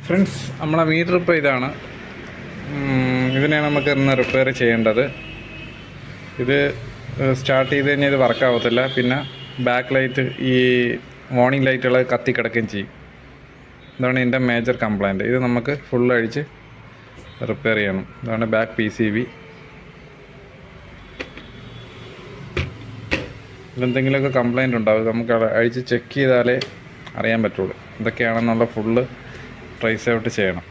Friends, നമ്മളെ metre ഇപ്പോൾ ഇതാണ്. ഇതിനെയാണ് നമുക്ക് ഇന്ന് റിപ്പയർ ചെയ്യേണ്ടത്. ഇത് സ്റ്റാർട്ട് ചെയ്ത് കഴിഞ്ഞാൽ ഇത് വർക്കാവത്തില്ല. പിന്നെ ബാക്ക് ലൈറ്റ്, ഈ വാർണിംഗ് ലൈറ്റുകൾ കത്തിക്കിടക്കുകയും ചെയ്യും. ഇതാണ് ഇതിൻ്റെ മേജർ കംപ്ലൈൻറ്റ്. ഇത് നമുക്ക് ഫുൾ അഴിച്ച് റിപ്പയർ ചെയ്യണം. ഇതാണ് ബാക്ക് PCB. ഇതിലെന്തെങ്കിലുമൊക്കെ കംപ്ലൈൻറ്റ് ഉണ്ടാവും. നമുക്ക് അഴിച്ച് ചെക്ക് ചെയ്താലേ അറിയാൻ പറ്റുള്ളൂ. ഇതൊക്കെയാണെന്നുള്ള ഫുള്ള് ട്രേസ് ഔട്ട് ചെയ്യണം.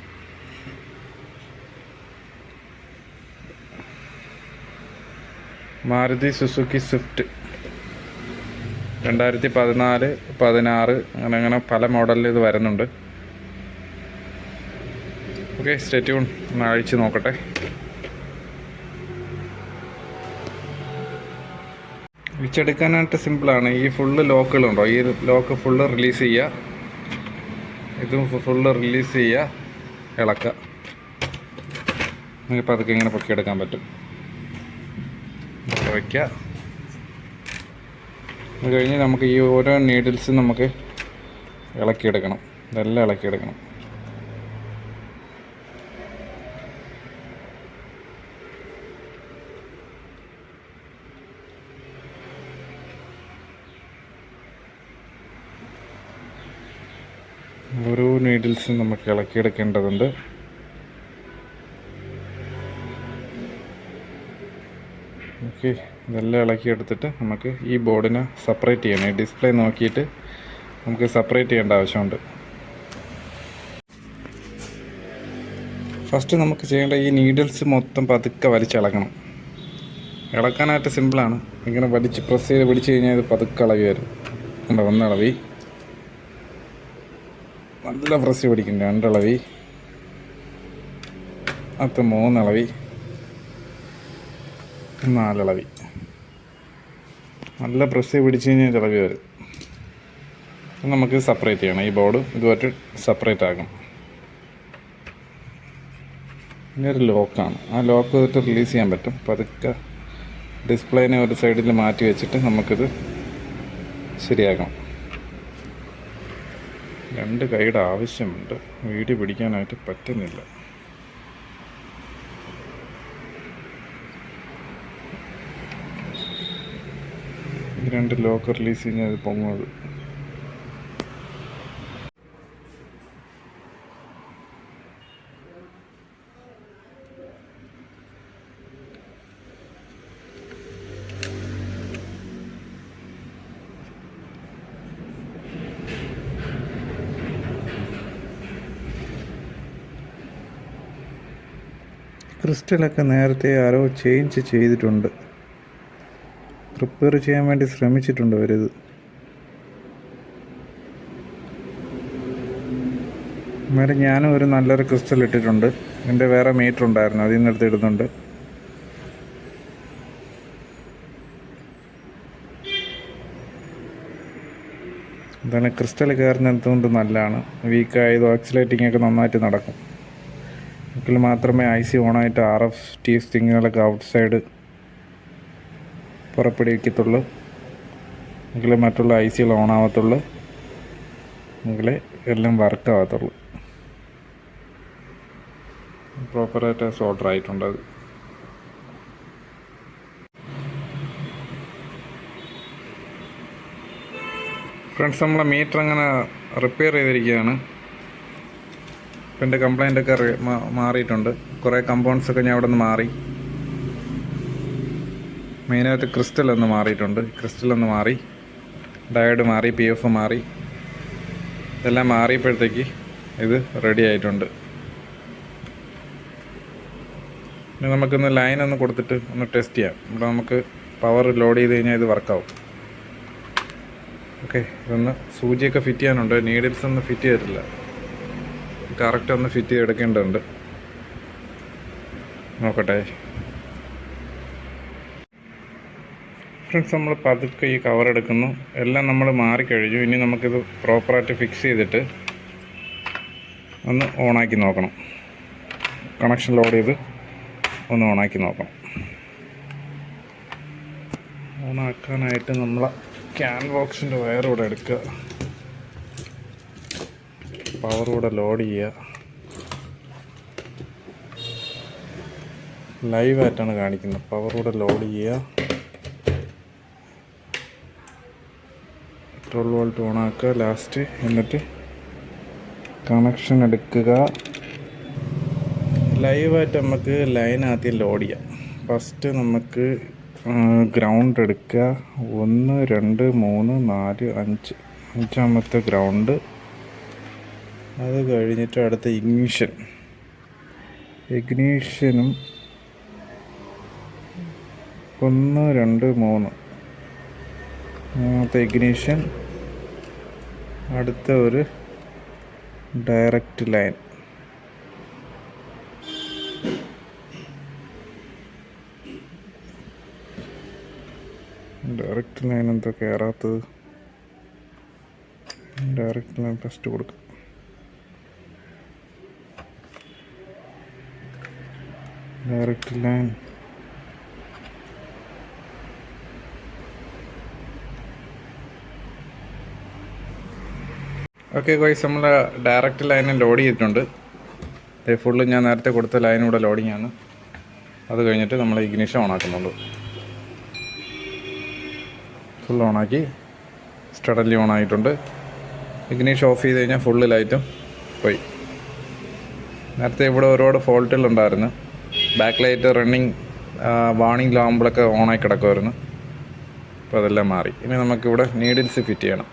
മാരുതി സുസുക്കി സ്വിഫ്റ്റ് 2014, 16 അങ്ങനെ പല മോഡലിൽ ഇത് വരുന്നുണ്ട്. Okay, stay tune. ഒന്ന് അഴിച്ച് നോക്കട്ടെ. അഴിച്ചെടുക്കാനായിട്ട് സിമ്പിളാണ്. ഈ ഫുള്ള് ലോക്കുകളുണ്ടോ, ഈ ലോക്ക് ഫുള്ള് റിലീസ് ചെയ്യുക, ഇതും ഫുള്ള് റിലീസ് ചെയ്യുക, ഇളക്കുക. നമുക്കിപ്പോൾ അതൊക്കെ ഇങ്ങനെ പൊക്കിയെടുക്കാൻ പറ്റും. വയ്ക്കുക. അത് കഴിഞ്ഞ് നമുക്ക് ഈ ഓരോ നീഡിൽസും നമുക്ക് ഇളക്കിയെടുക്കണം. ഇതെല്ലാം ഇളക്കിയെടുക്കണം. ഓരോ നീഡിൽസും നമുക്ക് ഇളക്കിയെടുക്കേണ്ടതുണ്ട്. ഓക്കെ, ഇതെല്ലാം ഇളക്കിയെടുത്തിട്ട് നമുക്ക് ഈ ബോർഡിനെ സെപ്പറേറ്റ് ചെയ്യണം. ഈ ഡിസ്പ്ലേ നോക്കിയിട്ട് നമുക്ക് സെപ്പറേറ്റ് ചെയ്യേണ്ട ആവശ്യമുണ്ട്. ഫസ്റ്റ് നമുക്ക് ചെയ്യേണ്ട ഈ നീഡിൽസ് മൊത്തം പതുക്കെ വലിച്ചിളക്കണം. ഇളക്കാനായിട്ട് സിമ്പിളാണ്. ഇങ്ങനെ പ്രസ് ചെയ്ത് പിടിച്ച് കഴിഞ്ഞാൽ ഇത് പതുക്കെ ഇളകി വരും. ഉണ്ടോ, ഒന്നിളവി, നല്ല പ്രസ് പിടിക്കും. 2 ഇളവി, അത് 3 ഇളവി, 4 ഇളവി. നല്ല പ്രസ് പിടിച്ച് കഴിഞ്ഞാൽ ഇളവി വരും. നമുക്ക് സെപ്പറേറ്റ് ചെയ്യണം. ഈ ബോർഡ് ഇതുമായിട്ട് സെപ്പറേറ്റ് ആക്കണം. പിന്നെ ഒരു ലോക്കാണ്. ആ ലോക്ക് വെച്ചിട്ട് റിലീസ് ചെയ്യാൻ പറ്റും. പതുക്കെ ഡിസ്പ്ലേനെ ഒരു സൈഡിൽ മാറ്റി വെച്ചിട്ട് നമുക്കിത് ശരിയാക്കണം. 2 കൈയുടെ ആവശ്യമുണ്ട്. വീഡിയോ പിടിക്കാനായിട്ട് പറ്റുന്നില്ല. ഈ 2 ലോക്ക് റിലീസ് കഴിഞ്ഞാൽ അത് പൊങ്ങുന്നത്. ക്രിസ്റ്റലൊക്കെ നേരത്തെ ആരോ ചേഞ്ച് ചെയ്തിട്ടുണ്ട്. റിപ്പയർ ചെയ്യാൻ വേണ്ടി ശ്രമിച്ചിട്ടുണ്ട് അവരിത്. അന്നേരം ഞാനും ഒരു നല്ലൊരു ക്രിസ്റ്റൽ ഇട്ടിട്ടുണ്ട്. എൻ്റെ വേറെ മീറ്റർ ഉണ്ടായിരുന്നു, അതിൽ നിന്ന് എടുത്ത് ഇടുന്നുണ്ട്. എന്താണ്, ക്രിസ്റ്റൽ കയറുന്ന എന്തുകൊണ്ട് നല്ലതാണ്. വീക്കായത് ഓക്സിലേറ്റിംഗ് ഒക്കെ നന്നായിട്ട് നടക്കും. എങ്കിൽ മാത്രമേ IC ഓണായിട്ട് RF സിഗ്നലൊക്കെ ഔട്ട് സൈഡ് പുറപ്പെടുവിക്കത്തുള്ളൂ. എങ്കിലേ മറ്റുള്ള ICകൾ ഓണാവത്തുള്ളൂ. എങ്കിലേ എല്ലാം വർക്കാവത്തുള്ളൂ. പ്രോപ്പറായിട്ട് സോൾഡർ ആയിട്ടുണ്ട് അത്. ഫ്രണ്ട്സ്, നമ്മളെ മീറ്റർ അങ്ങനെ റിപ്പയർ ചെയ്തിരിക്കുകയാണ്. ഇപ്പം എൻ്റെ കംപ്ലൈൻ്റൊക്കെ മാറിയിട്ടുണ്ട്. കുറേ കമ്പൗണ്ട്സൊക്കെ ഞാൻ അവിടെ നിന്ന് മാറി. മെയിനായിട്ട് ക്രിസ്റ്റൽ ഒന്ന് മാറിയിട്ടുണ്ട്. ക്രിസ്റ്റലൊന്ന് മാറി, ഡയോഡ് മാറി, PF മാറി. ഇതെല്ലാം മാറിയപ്പോഴത്തേക്ക് ഇത് റെഡി ആയിട്ടുണ്ട്. ഇനി നമുക്കൊന്ന് ലൈനൊന്ന് കൊടുത്തിട്ട് ഒന്ന് ടെസ്റ്റ് ചെയ്യാം. ഇവിടെ നമുക്ക് പവർ ലോഡ് ചെയ്ത് കഴിഞ്ഞാൽ ഇത് വർക്കാവും. ഓക്കെ, ഇതൊന്ന് സൂചിയൊക്കെ ഫിറ്റ് ചെയ്യാനുണ്ട്. നീഡിൽസ് ഒന്നും ഫിറ്റ് ചെയ്തിട്ടില്ല. കറക്റ്റ് ഒന്ന് ഫിറ്റ് ചെയ്തെടുക്കേണ്ടതുണ്ട്. നോക്കട്ടെ. ഫ്രണ്ട്സ്, നമ്മൾ പതുക്കെ ഈ കവർ എടുക്കുന്നു. എല്ലാം നമ്മൾ മാറിക്കഴിഞ്ഞു. ഇനി നമുക്കിത് പ്രോപ്പറായിട്ട് ഫിക്സ് ചെയ്തിട്ട് ഒന്ന് ഓണാക്കി നോക്കണം. കണക്ഷൻ ലോഡ് ചെയ്ത് ഒന്ന് ഓണാക്കി നോക്കണം. ഓണാക്കാനായിട്ട് നമ്മളെ ക്യാൻ ബോക്സിൻ്റെ വയർ കൂടെ എടുക്കുക. പവർ കൂടെ ലോഡ് ചെയ്യുക. ലൈവായിട്ടാണ് കാണിക്കുന്നത്. പവറൂടെ ലോഡ് ചെയ്യുക, 12 വോൾട്ട് ഓണാക്കുക ലാസ്റ്റ്. എന്നിട്ട് കണക്ഷൻ എടുക്കുക. ലൈവായിട്ട് നമുക്ക് ലൈൻ ആദ്യം ലോഡ് ചെയ്യാം. ഫസ്റ്റ് നമുക്ക് ഗ്രൗണ്ട് എടുക്കുക. 1 2 3 4 5 അഞ്ചാമത്തെ ഗ്രൗണ്ട്. അത് കഴിഞ്ഞിട്ട് അടുത്ത ഇഗ്നീഷ്യനും 1 2 3 മൂന്നാമത്തെ ഇഗ്നീഷ്യൻ. അടുത്ത ഒരു ഡയറക്റ്റ് ലൈൻ. ഡയറക്റ്റ് ലൈൻ എന്താ കയറാത്തത്? ഡയറക്റ്റ് ലൈൻ ഫസ്റ്റ് കൊടുക്കാം. ഡയറക്റ്റ് ലൈൻ ഓക്കെ ഗോയ്സ്, നമ്മൾ ഡയറക്റ്റ് ലൈന് ലോഡ് ചെയ്തിട്ടുണ്ട്. ഫുള്ള് ഞാൻ നേരത്തെ കൊടുത്ത ലൈനൂടെ ലോഡിങ് ആണ്. അത് കഴിഞ്ഞിട്ട് നമ്മൾ ഇഗ്നിഷൻ ഓണാക്കുന്നുള്ളൂ. ഫുൾ ഓണാക്കി സ്റ്റഡലി ഓണായിട്ടുണ്ട്. ഇഗ്നിഷൻ ഓഫ് ചെയ്ത് കഴിഞ്ഞാൽ ഫുള്ള് ലൈറ്റും പോയി. നേരത്തെ ഇവിടെ ഒരുപാട് ഫോൾട്ടുകളുണ്ടായിരുന്നു. ബാക്ക് ലൈറ്റ് റണ്ണിങ് വാണിംഗ് ലാമ്പുകളൊക്കെ ഓണായി കിടക്കുമായിരുന്നു. അപ്പോൾ അതെല്ലാം മാറി. ഇനി നമുക്കിവിടെ നീഡിൽസ് ഫിറ്റ് ചെയ്യണം.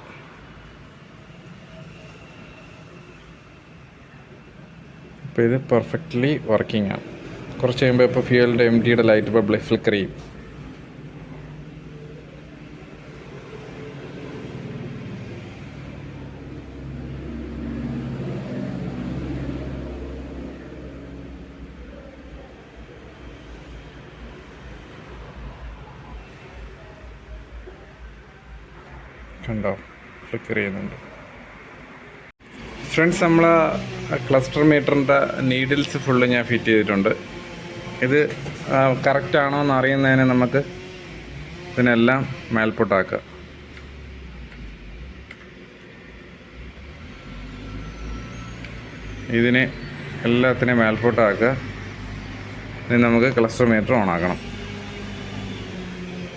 അപ്പോൾ ഇത് പെർഫെക്റ്റ്ലി വർക്കിംഗ് ആണ്. കുറച്ച് കഴിയുമ്പോൾ ഇപ്പോൾ ഫ്യൂവലിൻ്റെ MTയുടെ ലൈറ്റ് ഇപ്പോൾ ഫ്ലിക്കർ ചെയ്യും. കണ്ടോ, ഫ്ലിക്കർ ചെയ്യുന്നുണ്ട്. ഫ്രണ്ട്സ്, നമ്മൾ ക്ലസ്റ്റർ മീറ്ററിൻ്റെ നീഡിൽസ് ഫുള്ള് ഞാൻ ഫിറ്റ് ചെയ്തിട്ടുണ്ട്. ഇത് കറക്റ്റ് ആണോ എന്ന് അറിയുന്നതിന് നമുക്ക് ഇതിനെല്ലാം മേൽപോട്ടാക്കുക. ഇതിനെ എല്ലാത്തിനെയും മേൽപോട്ടാക്കുക. ഇനി നമുക്ക് ക്ലസ്റ്റർ മീറ്റർ ഓണാക്കണം.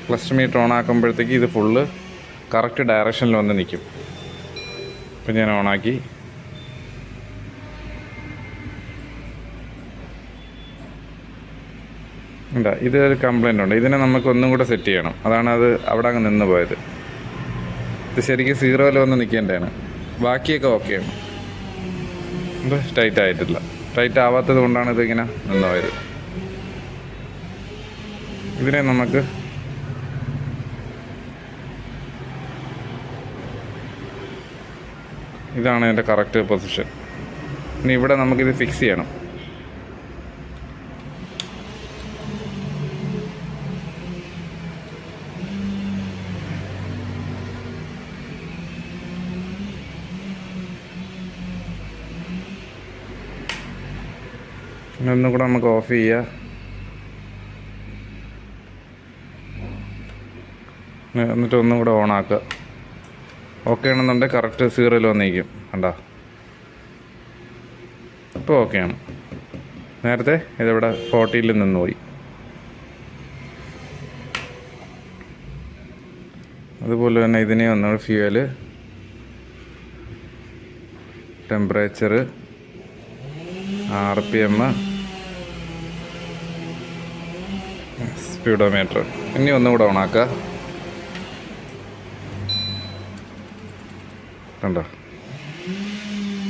ക്ലസ്റ്റർ മീറ്റർ ഓണാക്കുമ്പോഴത്തേക്ക് ഇത് ഫുള്ള് കറക്റ്റ് ഡയറക്ഷനിൽ വന്ന് നിൽക്കും. ഇപ്പം ഞാൻ ഓണാക്കി. ഉണ്ട്, ഇതൊരു കംപ്ലൈൻ്റ് ഉണ്ട്. ഇതിനെ നമുക്ക് ഒന്നും കൂടെ സെറ്റ് ചെയ്യണം. അതാണ് അത് അവിടെ അങ്ങ് നിന്ന് പോയത്. ഇത് ശരിക്കും 0 വന്ന് നിൽക്കേണ്ടതാണ്. ബാക്കിയൊക്കെ ഓക്കെയാണ്. ഇത് ടൈറ്റ് ആയിട്ടില്ല. ടൈറ്റ് ആവാത്തത് കൊണ്ടാണ് ഇതിങ്ങനെ നിന്ന് പോയത്. ഇതിനെ നമുക്ക് ഇതാണ് ഇതിൻ്റെ കറക്റ്റ് പൊസിഷൻ. ഇനി ഇവിടെ നമുക്കിത് ഫിക്സ് ചെയ്യണം. ഒന്നും കൂടെ നമുക്ക് ഓഫ് ചെയ്യുക. എന്നിട്ട് ഒന്നും കൂടെ ഓണാക്കുക. ഓക്കെ ആണെന്നുണ്ടെങ്കിൽ കറക്റ്റ് 0 വന്നിരിക്കും. കണ്ടോ, ഇപ്പോൾ ഓക്കെയാണ്. നേരത്തെ ഇതിവിടെ 40 നിന്ന് പോയി. അതുപോലെ തന്നെ ഇതിനെ ഒന്നുകൂടെ ഫ്യൂവല്, ടെമ്പറേച്ചർ, RPM, സ്പീഡോമീറ്റർ ഇനി ഒന്നുകൂടെ ഓണാക്കുക. കണ്ടോ,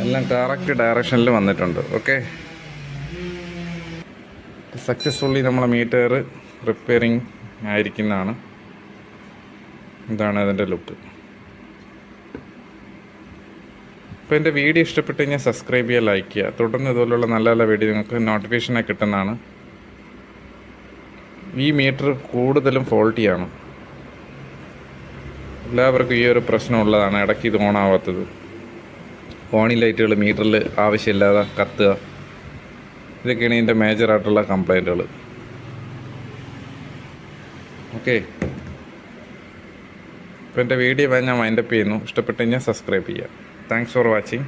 എല്ലാം കറക്റ്റ് ഡയറക്ഷനിൽ വന്നിട്ടുണ്ട്. ഓക്കെ, സക്സസ്ഫുള്ളി നമ്മളെ മീറ്റർ റിപ്പയറിങ് ആയിരിക്കുന്നതാണ്. ഇതാണ് അതിൻ്റെ ലുക്ക്. അപ്പോൾ എൻ്റെ വീഡിയോ ഇഷ്ടപ്പെട്ട് കഴിഞ്ഞാൽ സബ്സ്ക്രൈബ് ചെയ്യുക, ലൈക്ക് ചെയ്യുക. തുടർന്ന് ഇതുപോലുള്ള നല്ല നല്ല വീഡിയോ നിങ്ങൾക്ക് നോട്ടിഫിക്കേഷനായി കിട്ടുന്നതാണ്. ഈ മീറ്റർ കൂടുതലും ഫോൾട്ടിയാണ്. എല്ലാവർക്കും ഈ ഒരു പ്രശ്നമുള്ളതാണ്. ഇടയ്ക്ക് ഇത് ഓണാവാത്തത്, വാണിംഗ് ലൈറ്റുകൾ മീറ്ററിൽ ആവശ്യമില്ലാതെ കത്തുക, ഇതൊക്കെയാണ് ഇതിൻ്റെ മേജറായിട്ടുള്ള കംപ്ലൈൻറ്റുകൾ. ഓക്കെ, അപ്പോൾ എൻ്റെ വീഡിയോ ഞാൻ വൈൻഡപ്പ് ചെയ്യുന്നു. ഇഷ്ടപ്പെട്ട് കഴിഞ്ഞാൽ സബ്സ്ക്രൈബ് ചെയ്യുക. Thanks for watching.